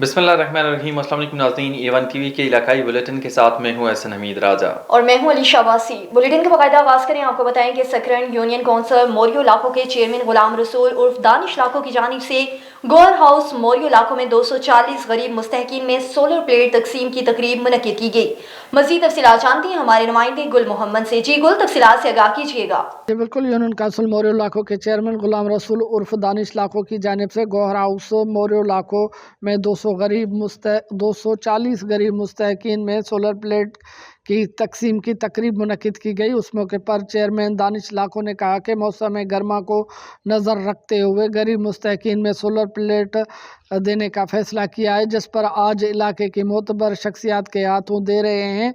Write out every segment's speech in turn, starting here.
بسم اللہ الرحمن الرحیم۔ السلام علیکم ناظرین، A1 ٹی وی کے علاقائی بلیٹن کے ساتھ میں ہوں احسن حمید راجہ اور میں ہوں علی شاباسی۔ بلیٹن کا باقاعدہ آغاز کریں۔ آپ کو بتائیں کہ سکرن یونین کونسل موریو علاقوں کے چیئرمین غلام رسول عرف دانش علاقوں کی جانب سے گور ہاؤس موریو علاقوں میں 240 غریب مستحقین میں سولر پلیٹ تقسیم کی تقریب منعقد کی گئی۔ مزید تفصیلات جانتے ہیں ہمارے نمائندے گل محمد سے۔ جی گل، تفصیلات سے آگاہ کیجیے گا۔ بالکل، یونین کونسل موریو علاقوں کے چیئرمین غلام رسول عرف دانش علاقوں کی جانب سے گوہر ہاؤس موریو علاقوں میں 240 غریب مستحقین میں سولر پلیٹ کی تقسیم کی تقریب منعقد کی گئی۔ اس موقع پر چیئرمین دانش علاقوں نے کہا کہ موسم گرما کو نظر رکھتے ہوئے غریب مستحقین میں سولر پلیٹ دینے کا فیصلہ کیا ہے، جس پر آج علاقے کی معتبر شخصیات کے ہاتھوں دے رہے ہیں،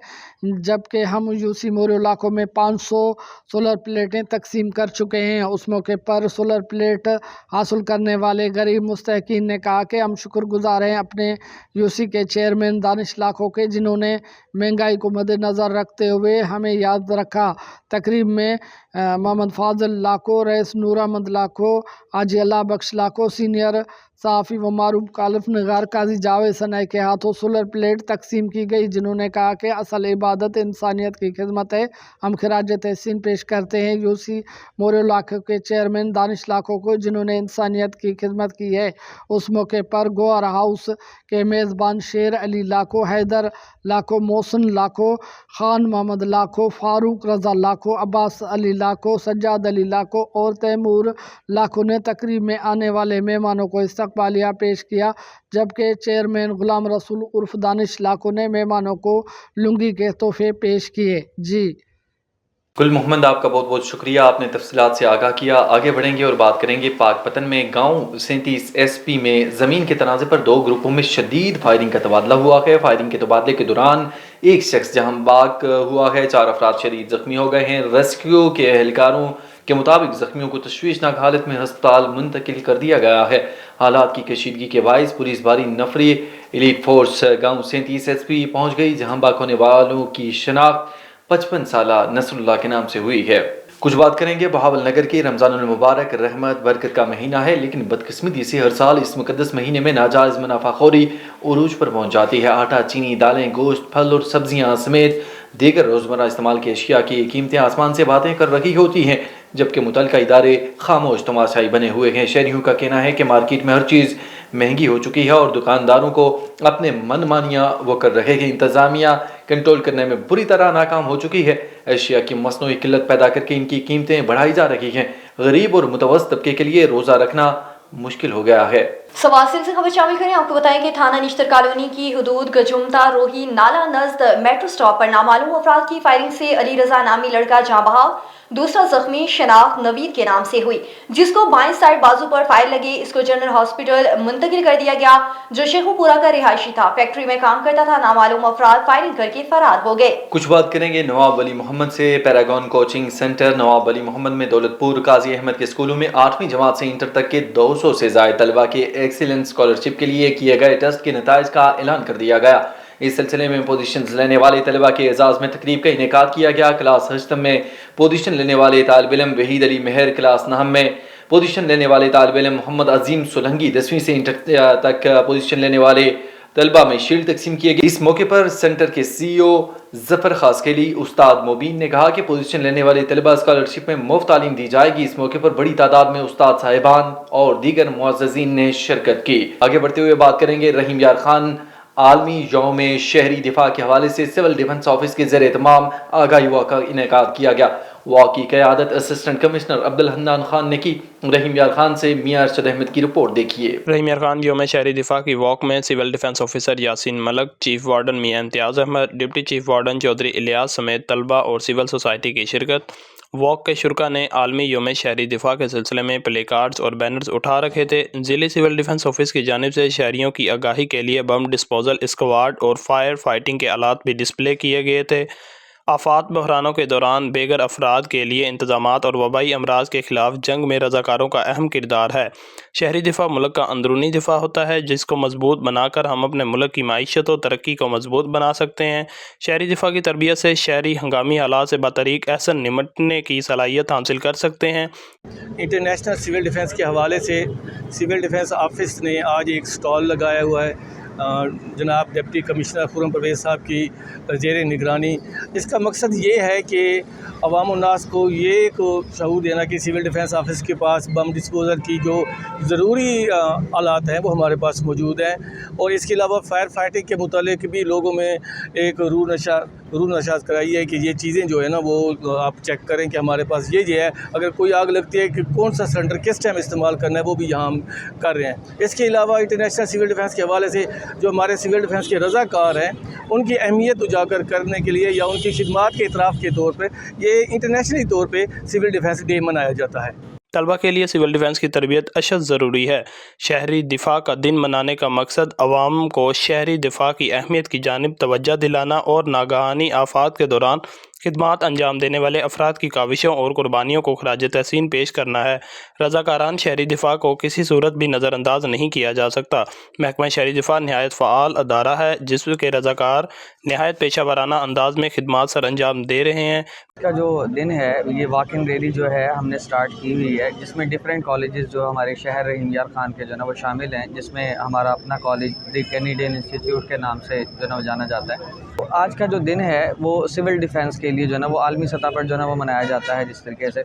جبکہ ہم یوسی موریو علاقوں میں 500 سولر پلیٹیں تقسیم کر چکے ہیں۔ اس موقع پر سولر پلیٹ حاصل کرنے والے غریب مستحقین نے کہا کہ ہم شکر گزار ہیں اپنے یوسی کے چیئرمین دانش علاقوں کے، جنہوں نے مہنگائی کو مد نظر رکھتے ہوئے ہمیں یاد رکھا۔ تقریب میں محمد فاضل لاکھو، رئیس نور احمد لاکھو، حاجی اللہ بخش لاکھو، سینئر صحافی و معروف کالم نگار قاضی جاوید ثنائی کے ہاتھوں سولر پلیٹ تقسیم کی گئی، جنہوں نے کہا کہ اصل عبادت انسانیت کی خدمت ہے۔ ہم خراج تحسین پیش کرتے ہیں یوسی موریو علاقوں کے چیئرمین دانش لاکھو کو، جنہوں نے انسانیت کی خدمت کی ہے۔ اس موقع پر گوہر ہاؤس کے میزبان شیر علی لاکھو، حیدر لاکھو، محسن لاکھو، خان محمد لاکھو، فاروق رضا لاکھو، عباس علی لاکھو، سجاد علی لاکھو اور تیمور لاکھو نے تقریب میں آنے والے مہمانوں کو استقبالیہ پیش کیا، جبکہ چیئرمین غلام رسول عرف دانش لاکھو نے مہمانوں کو لنگی کے تحفے پیش کیے۔ جی گل محمد، آپ کا بہت بہت شکریہ، آپ نے تفصیلات سے آگاہ کیا۔ آگے بڑھیں گے اور بات کریں گے پاک پتن میں گاؤں 37 SP میں زمین کے تنازع پر 2 گروپوں میں شدید فائرنگ کا تبادلہ ہوا ہے۔ فائرنگ کے تبادلے کے دوران ایک شخص جہاں بھاگ ہوا ہے، 4 افراد شدید زخمی ہو گئے ہیں۔ ریسکیو کے اہلکاروں کے مطابق زخمیوں کو تشویشناک حالت میں ہسپتال منتقل کر دیا گیا ہے۔ حالات کی کشیدگی کے باعث پولیس بھاری نفری ایلیٹ فورس گاؤں 37 SP پہنچ گئی، جہاں باغ ہونے والوں کی شناخت 55 سالہ نصر اللہ کے نام سے ہوئی ہے۔ کچھ بات کریں گے بہاول نگر کے۔ رمضان المبارک رحمت برکت کا مہینہ ہے، لیکن بدقسمتی سے ہر سال اس مقدس مہینے میں ناجائز منافع خوری عروج پر پہنچ جاتی ہے۔ آٹا، چینی، دالیں، گوشت، پھل اور سبزیاں سمیت دیگر روزمرہ استعمال کی اشیاء کی قیمتیں آسمان سے باتیں کر رہی ہوتی ہیں، جبکہ متعلقہ ادارے خاموش تماشائی بنے ہوئے ہیں۔ شہریوں کا کہنا ہے کہ مارکیٹ میں ہر چیز مہنگی ہو چکی ہے اور دکانداروں کو اپنے من مانیاں وہ کر رہے ہیں۔ انتظامیہ کنٹرول کرنے میں بری طرح ناکام ہو چکی ہے۔ اشیاء کی مصنوعی قلت پیدا کر کے ان کی قیمتیں بڑھائی جا رہی ہیں۔ غریب اور متوسط طبقے کے لیے روزہ رکھنا مشکل ہو گیا ہے۔ سواسل سے خبر شامل کریں۔ آپ کو بتائیں کہ تھانہ نشتر کالونی کی حدود گجمتا روہی نالہ نزد میٹرو سٹاپ پر نامعلوم افراد کی فائرنگ سے علی رضا نامی لڑکا جاں بحق، دوسرا زخمی شناخت نوید کے نام سے ہوئی، جس کو بائیں سائڈ بازو پر فائر لگے۔ اس کو جنرل ہاسپٹل منتقل کر دیا گیا، جو شیخو پورہ کا رہائشی تھا، فیکٹری میں کام کرتا تھا۔ نامعلوم افراد فائرنگ کر کے فرار ہو گئے۔ کچھ بات کریں گے نواب ولی محمد سے۔ پیراگون کوچنگ سینٹر نواب ولی محمد میں دولت پور قاضی احمد کے اسکولوں میں 8ویں جماعت سے انٹر تک کے 200 سے زائد طلبہ کے ایکسیلنس اسکالرشپ کے لیے کیے گئے ٹیسٹ کے نتائج کا اعلان کر دیا گیا۔ اس سلسلے میں پوزیشنز لینے والے طلبہ کے اعزاز میں تقریب کا انعقاد کیا گیا۔ کلاس 8 میں پوزیشن لینے والے طالب علم وحید علی مہر، کلاس 9 میں پوزیشن لینے والے طالب علم محمد عظیم سولنگی، 10ویں سے انٹر تک پوزیشن لینے والے طلبہ میں شیلڈ تقسیم کیے گئے۔ اس موقع پر سینٹر کے CEO ظفر خاسکیلی استاد مبین نے کہا کہ پوزیشن لینے والے طلبہ اسکالرشپ میں مفت تعلیم دی جائے گی۔ اس موقع پر بڑی تعداد میں استاد صاحبان اور دیگر معززین نے شرکت کی۔ آگے بڑھتے ہوئے بات کریں گے رحیم یار خان عالمی یوم شہری دفاع کے حوالے سے سول ڈیفنس آفس کے زیر اہتمام آگاہی واک کا انعقاد کیا گیا۔ واک کی قیادت اسسٹنٹ کمشنر عبدالحنان خان نے کی۔ رحیم یار خان سے میاں ارشد احمد کی رپورٹ دیکھیے۔ رحیم یار خان یوم شہری دفاع کی واک میں civil defence officer Yasin Malik, chief warden Mian Imtiaz Ahmed, deputy chief warden Chaudhry Ilyas سمیت طلبہ اور سول سوسائٹی کی شرکت۔ واک کے شرکاء نے عالمی یوم شہری دفاع کے سلسلے میں پلے کارڈز اور بینرز اٹھا رکھے تھے۔ ضلعی سول ڈیفنس آفس کی جانب سے شہریوں کی آگاہی کے لیے بم ڈسپوزل اسکواڈ اور فائر فائٹنگ کے آلات بھی ڈسپلے کیے گئے تھے۔ آفات بحرانوں کے دوران بے گھر افراد کے لیے انتظامات اور وبائی امراض کے خلاف جنگ میں رضاکاروں کا اہم کردار ہے۔ شہری دفاع ملک کا اندرونی دفاع ہوتا ہے، جس کو مضبوط بنا کر ہم اپنے ملک کی معیشت و ترقی کو مضبوط بنا سکتے ہیں۔ شہری دفاع کی تربیت سے شہری ہنگامی حالات سے بطریق احسن نمٹنے کی صلاحیت حاصل کر سکتے ہیں۔ انٹرنیشنل سول ڈیفنس کے حوالے سے سول ڈیفنس آفس نے آج ایک سٹال لگایا ہوا ہے जनाब डिप्टी कमिश्नर खुर्रम परवेज़ साहब की ज़ेर निगरानी। इसका मकसद ये है कि अवाम उन्नास को ये एक शऊर देना कि सिविल डिफेंस ऑफिस के पास बम डिस्पोज़ल की जो ज़रूरी आलात हैं वो हमारे पास मौजूद हैं, और इसके अलावा फायर फाइटिंग के मुतालिक भी लोगों में एक रूह नशात कराई है कि ये चीज़ें जो है ना वो आप चेक करें कि हमारे पास ये है, अगर कोई आग लगती है कि कौन सा सिलेंडर किस टाइम इस्तेमाल करना है वो भी यहाँ हम कर रहे हैं। इसके अलावा इंटरनेशनल सिविल डिफेंस के हवाले से जो हमारे सिविल डिफेंस के रज़ाकार हैं उनकी अहमियत उजागर करने के लिए या उनकी खिदमात के इतराफ़ के तौर पर ये इंटरनेशनली तौर पर सिविल डिफेंस डे मनाया जाता है। तलबा के लिए सिविल डिफेंस की तरबियत अशद ज़रूरी है। शहरी दिफा का दिन मनाने का मकसद अवाम को शहरी दिफा की अहमियत की जानिब तवज्जो दिलाना और नागहानी आफात के दौरान खिदमात अंजाम देने वाले अफराद की काविशों और कुर्बानियों को खराज तहसीन पेश करना है। रज़ाकारान शहरी दिफा को किसी सूरत भी नज़रअंदाज नहीं किया जा सकता। महकमा शहरी दिफा नहायत फ़आल अदारा है जिसके रज़ाकार नहायत पेशा वराना अंदाज में खिदमात सर अंजाम दे रहे हैं। का जो दिन है ये वॉकिंग रैली जो है हमने स्टार्ट की हुई है, जिसमें डिफरेंट कॉलेजेस जो हमारे शहर रहीम यार खान के जो है वो शामिल हैं, जिसमें हमारा अपना कॉलेज द कैनेडियन इंस्टीट्यूट के नाम से जो है वो जाना जाता है। तो आज का जो दिन है वो सिविल डिफेंस के लिए जो है ना वो आलमी सतह पर जो है वो मनाया जाता है जिस तरीके से।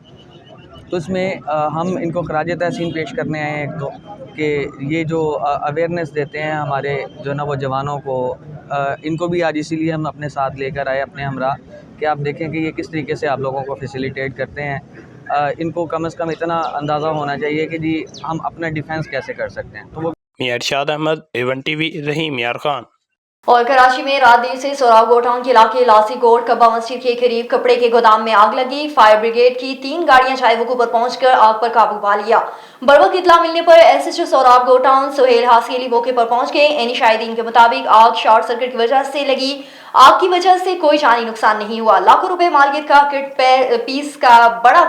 तो इसमें हम इनको खराज तहसीन पेश करने आए हैं एक तो कि ये जो अवेयरनेस देते हैं हमारे जो ना वो जवानों को, इनको भी आज इसीलिए हम अपने साथ लेकर आए अपने हमरा कि आप देखें कि ये किस तरीके से आप लोगों को फैसिलिटेट करते हैं। इनको कम से कम इतना अंदाज़ा होना चाहिए कि जी हम अपना डिफेंस कैसे कर सकते हैं। तो वो मियां इरशाद अहमद, A1 TV, रहीम यार खान। और कराची में रात देर से सोराब गोटाउन के इलाके लासी गोड कब्बा मस्जिद के करीब कपड़े के गोदाम में आग लगी। फायर ब्रिगेड की 3 गाड़ियां चायवुकू पर पहुंचकर आग पर काबू पा लिया। बरवक्त इतला मिलने पर SHO सोराब गोटाउन सुहेल हासिली मौके पर पहुंच गए। एनी शाहिदीन के मुताबिक आग शॉर्ट सर्किट की वजह से लगी। आग की वजह से कोई जानी नुकसान नहीं हुआ। लाखों रुपए मार्केट का किट पीस का बड़ा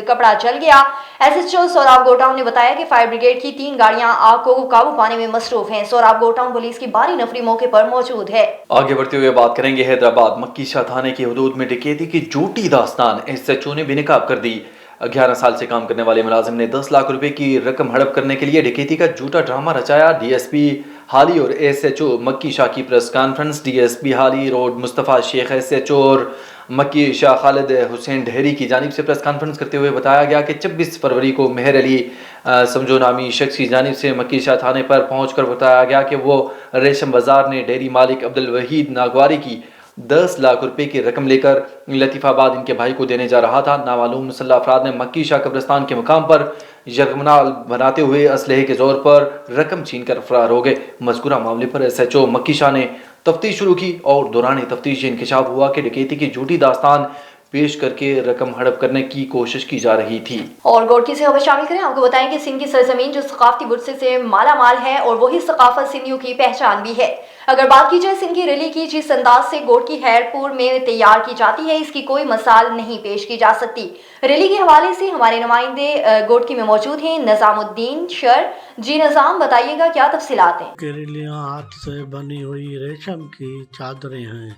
कपड़ा जल गया। SHO सोराब गोटाउन ने बताया कि फायर ब्रिगेड की 3 गाड़ियां आग को काबू पाने में मसरूफ हैं। सोराब गोटाउन पुलिस की भारी नफरी मौके पर मौजूद है। आगे बढ़ते हुए बात करेंगे हैदराबाद मक्की शाह थाने की हदूद में डकैती की झूठी दास्तान SHO ने बेनकाब कर दी। 11 साल से काम करने वाले मुलाजिम ने 10 लाख रुपए की रकम हड़प करने के लिए डकैती का झूठा ड्रामा रचाया। DSP हाली और SHO मक्की शाह की प्रेस कॉन्फ्रेंस। DSP हाली रोड मुस्तफ़ा शेख SHO और मक्की शाह खालिद हुसैन ढेरी की जानिब से प्रेस कॉन्फ्रेंस करते हुए बताया गया कि 26 फरवरी को मेहर अली समझो नामी शख्स की जानिब से मक्की शाह थाने पर पहुंचकर बताया गया कि वो रेशम बाजार ने डेयरी मालिक अब्दुल वहीद नागवारी की 10 लाख रुपए की रकम लेकर लतीफ़ाबाद इनके भाई को देने जा रहा था। नामालूम मुसल्लह अफराद ने मक्की शाह कब्रिस्तान के मुकाम पर यरगमनाल बनाते हुए असलहे के जोर पर रकम छीन कर फरार हो गए। मज़कूरा मामले पर SHO मक्की शाह ने तफ्तीश शुरू की और दौरान तफ्तीश इंकशाफ हुआ कि डकैती की झूठी दास्तान पेश करके रकम हड़प करने की कोशिश की जा रही थी। और गोडकी से खबर शामिल करें। आपको बताएं कि सिंध की सरजमीन जो सकाफती विरसे से माला माल है और वही सकाफत सिंधियों की पहचान भी है। अगर बात की जाए सिंध की रैली की जिस अंदाज से गोडकी हैरपुर में तैयार की जाती है, इसकी कोई मिसाल नहीं पेश की जा सकती। रैली के हवाले से हमारे नुमाइंदे गोडकी में मौजूद हैं निजामुद्दीन शर। जी निजाम, बताइएगा क्या तफसीलात हैं। रैलियाँ हाथ से बनी हुई रेशम की चादरें हैं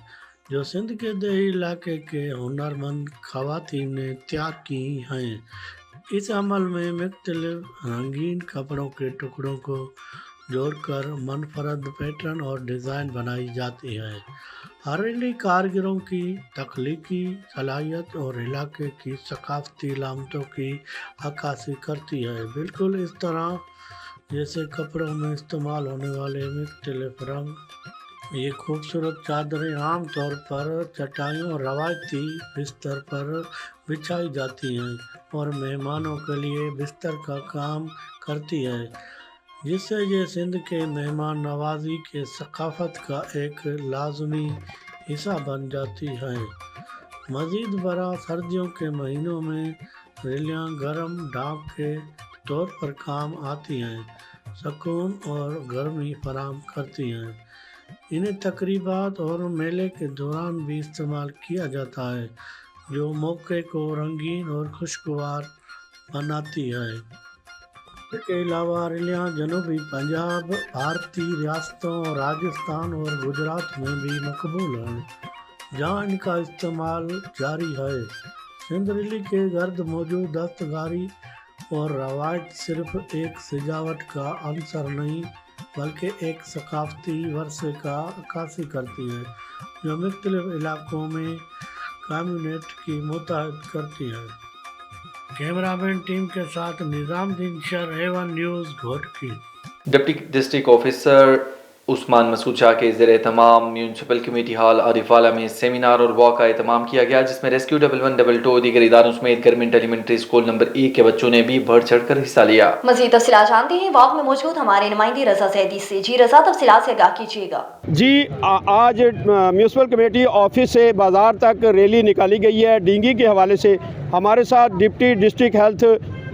जो सिंध के देही इलाके के हुनरमंद खवातीन ने तैयार की हैं। इस अमल में मुख्तलिफ रंगीन कपड़ों के टुकड़ों को जोड़कर मनफरद पैटर्न और डिज़ाइन बनाई जाती है। हरेली कारीगरों की तख्लीकी सलाहियत और इलाके की सकाफती अलामतों की अक्कासी करती है, बिल्कुल इस तरह जैसे कपड़ों में इस्तेमाल होने वाले मुख्तलिफ रंग। ये खूबसूरत चादरें आम तौर पर चटाइयों और रवायती बिस्तर पर बिछाई जाती हैं और मेहमानों के लिए बिस्तर का काम करती है, जिससे ये सिंध के मेहमान नवाजी के सकाफत का एक लाजमी हिस्सा बन जाती है। मज़ीद बरा सर्दियों के महीनों में रैलियाँ गर्म ढाँप के तौर पर काम आती हैं, सुकून और गर्मी फराहम करती हैं। इन्हें तकरीबात और मेले के दौरान भी इस्तेमाल किया जाता है, जो मौके को रंगीन और खुशगवार बनाती है। इसके अलावा रैलियाँ जनूबी पंजाब, भारतीय रियासतों राजस्थान और गुजरात में भी मकबूल हैं, जहाँ इनका इस्तेमाल जारी है। सिंध रैली के गर्द मौजूद दस्तकारी और रवायत सिर्फ एक सजावट का अंसर नहीं बल्कि एक सकाफती वर्से का अक्कासी करती है जो मुख्तलिफ इलाकों में कम्युनिटी की मुत्तहद करती है। कैमरामैन टीम के साथ Nizamuddin Shar, A1 news, Ghotki. Deputy district officer Usman Masood Shah के ज़ेर एहतमाम म्यूनसिपल कमेटी हॉल आरिफवाला में सेमिनार और वॉक का एहतमाम किया गया, जिसमें रेस्क्यू 1122 दीगर इदारों समेत गवर्नमेंट एलिमेंट्री स्कूल नंबर 1 के बच्चों ने भी बढ़ चढ़ कर हिस्सा लिया। मज़ीद तफसीलात जानते हैं वॉक में मौजूद हमारे नुमाइंदे रजा जैदी से। जी रजा, तफसीलात से आगाह कीजिएगा। जी आज म्यूनसिपल कमेटी ऑफिस से बाज़ार तक रैली निकाली गई है डेंगू के हवाले से। हमारे साथ डिप्टी डिस्ट्रिक्ट हेल्थ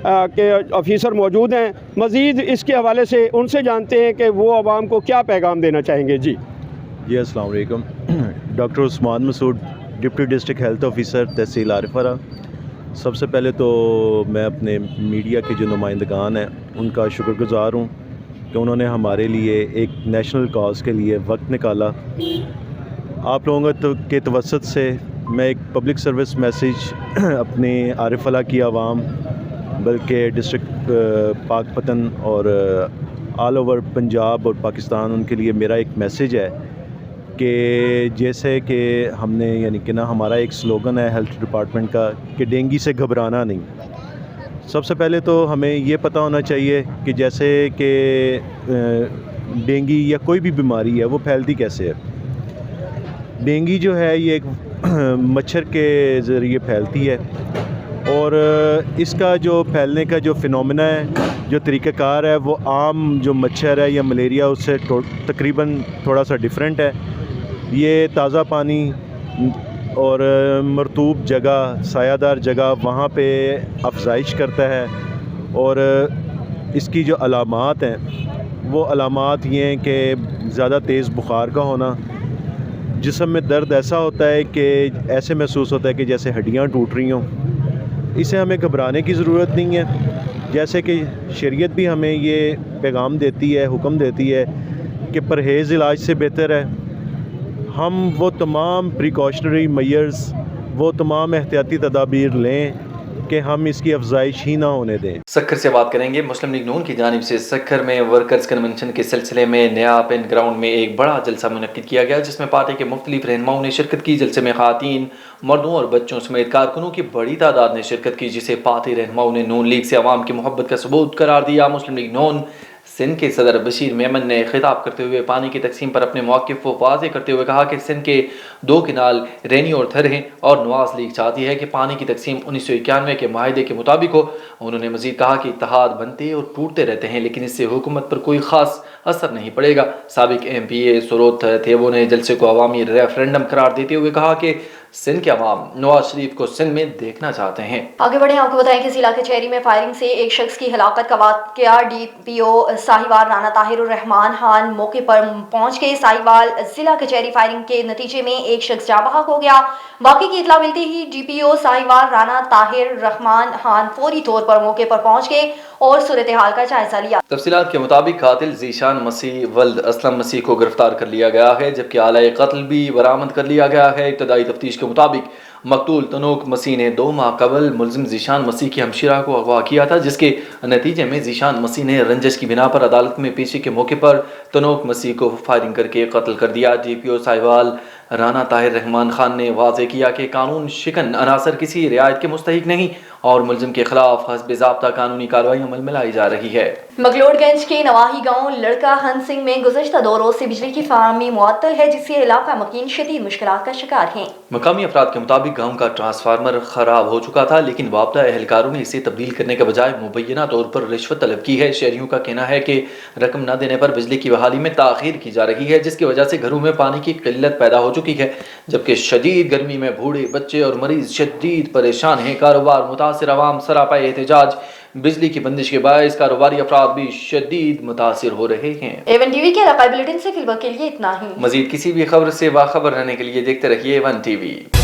के ऑफिसर मौजूद हैं। मज़ीद इसके हवाले से उनसे जानते हैं कि वो आवाम को क्या पैगाम देना चाहेंगे। जी अस्सलाम वालेकुम। Doctor Usman Masood, deputy district health officer tehsil Arifwala. सबसे पहले तो मैं अपने मीडिया के जो नुमाइंदगान हैं उनका शुक्रगुज़ार हूँ कि उन्होंने हमारे लिए एक नेशनल कॉज के लिए वक्त निकाला। आप लोगों के तवस्सुत से मैं एक पब्लिक सर्विस मैसेज अपने आरिफवाला की आवाम, बल्कि डिस्ट्रिक्ट पाकपतन और ऑल ओवर पंजाब और पाकिस्तान, उनके लिए मेरा एक मैसेज है कि जैसे कि हमने यानी कि ना हमारा एक स्लोगन है हेल्थ डिपार्टमेंट का कि डेंगू से घबराना नहीं। सबसे पहले तो हमें ये पता होना चाहिए कि जैसे कि डेंगू या कोई भी बीमारी है वो फैलती कैसे है। डेंगू जो है ये एक मच्छर के ज़रिए फैलती है और इसका जो फैलने का जो फिनोमेना है, जो तरीक़ाकार है, वो आम जो मच्छर है या मलेरिया उससे तकरीबन थोड़ा सा डिफरेंट है। ये ताज़ा पानी और मरतूब जगह, सायादार जगह, वहाँ पे अफजाइश करता है और इसकी जो अलामात हैं वो अलामात ये हैं कि ज़्यादा तेज़ बुखार का होना, जिस्म में दर्द ऐसा होता है कि ऐसे महसूस होता है कि जैसे हड्डियाँ टूट रही हों। इसे हमें घबराने की ज़रूरत नहीं है। जैसे कि शरीयत भी हमें ये पैगाम देती है, हुक्म देती है कि परहेज़ इलाज से बेहतर है। हम वो तमाम प्रिकॉशनरी मेजर्स, वो तमाम एहतियाती तदाबीर लें कि हम इसकी अफजाइश ही ना होने दें। सक्खर से बात करेंगे। मुस्लिम लीग नून की जानिब से सक्खर में वर्कर्स कन्वेंशन के सिलसिले में नया पेन ग्राउंड में एक बड़ा जलसा मुनक्किद किया गया, जिसमें पार्टी के मुख्तलिफ रहनुमाओं ने शिरकत की। जलसे में ख़वातीन, मर्दों और बच्चों समेत कारकुनों की बड़ी तादाद ने शिरकत की, जिसे पार्टी रहनुमाओं ने नून लीग से अवाम की मोहब्बत का सबूत करार दिया। मुस्लिम लीग नून सिंध के सदर बशीर मेमन ने खिताब करते हुए पानी की तकसीम पर अपने मौक़िफ़ को वाज़ेह करते हुए कहा कि सिंध के 2 किनाल रैनी और थर हैं और नवाज़ लीग चाहती है कि पानी की तकसीम 1991 के माहिदे के मुताबिक हो। उन्होंने मज़ीद कहा कि इत्तेहाद बनते और टूटते रहते हैं, लेकिन इससे हुकूमत पर कोई ख़ास असर नहीं पड़ेगा। साबिक MPA सुरोत थेबो ने जलसे को अवामी रेफरेंडम करार देते हुए कहा कि सिंध के अवाम नवाज शरीफ को सिंध में देखना चाहते हैं। आगे बढ़े, आपको बताएं कि जिला कचहरी में फायरिंग से एक शख्स की हलाकत का वाक़या DPO साहिवाल राना ताहिर रहमान खान मौके पर पहुंच गए। साहिवाल जिला कचहरी फायरिंग के नतीजे में एक शख्स जाँ बहक हो गया। वाक़े की इतला मिलते ही DPO साहिवाल राना ताहिर रहमान खान फौरी तौर पर मौके पर पहुंच गए और सूरत हाल का जायजा लिया। तफसीलात के मुताबिक कातिल ज़ीशान मसीह वल्द असलम मसीह को गिरफ्तार कर लिया गया है, जबकि आला कत्ल भी बरामद कर लिया गया है। इब्तदाई तफ्तीश के मुताबिक मकतूल तनोक मसीह ने 2 माह कबल मुलजिम ज़ीशान मसीह की हमशीरा को अगवा किया था, जिसके नतीजे में ज़ीशान मसीह ने रंजिश की बिना पर अदालत में पेशी के मौके पर तनोक मसीह को फायरिंग करके कत्ल कर दिया। DPO साहिवाल राना ताहिर रहमान खान ने वाज़ेह किया कि कानून शिकन अनासर किसी रियायत के मुस्तहिक नहीं और मुलजिम के खिलाफ हस्ब ज़ाब्ता कानूनी कार्रवाई अमल में लाई जा रही है। मकलोडगंज के नवाही गांव लड़का हंस सिंह में गुज़श्ता 2 रोज़ से बिजली की फराहमी मुअत्तल है, जिससे इलाका मकीन शदीद मुश्किलात का शिकार है। मकामी अफराद के मुताबिक गाँव का ट्रांसफार्मर खराब हो चुका था, लेकिन वापदा एहलकारों ने इसे तब्दील करने के बजाय मुबैना तौर पर रिश्वत तलब की है। शहरियों का कहना है कि रकम न देने पर बिजली की बहाली में ताख़ीर की जा रही है, जिसकी वजह से घरों में पानी की किल्लत पैदा हो चुकी है, जबकि शदीद गर्मी में बूढ़े, बच्चे और मरीज शदीद परेशान हैं। कारोबार मुतासिर अवाम सरापाए एहतजाज, बिजली की बंदिश के बायस कारोबारी अफराद भी शदीद मुतासिर हो रहे हैं। A1 TV के रकाई बुलेटिन से फिलहाल के लिए इतना ही। मजीद किसी भी खबर से बाखबर रहने के लिए देखते रहिए A1 TV।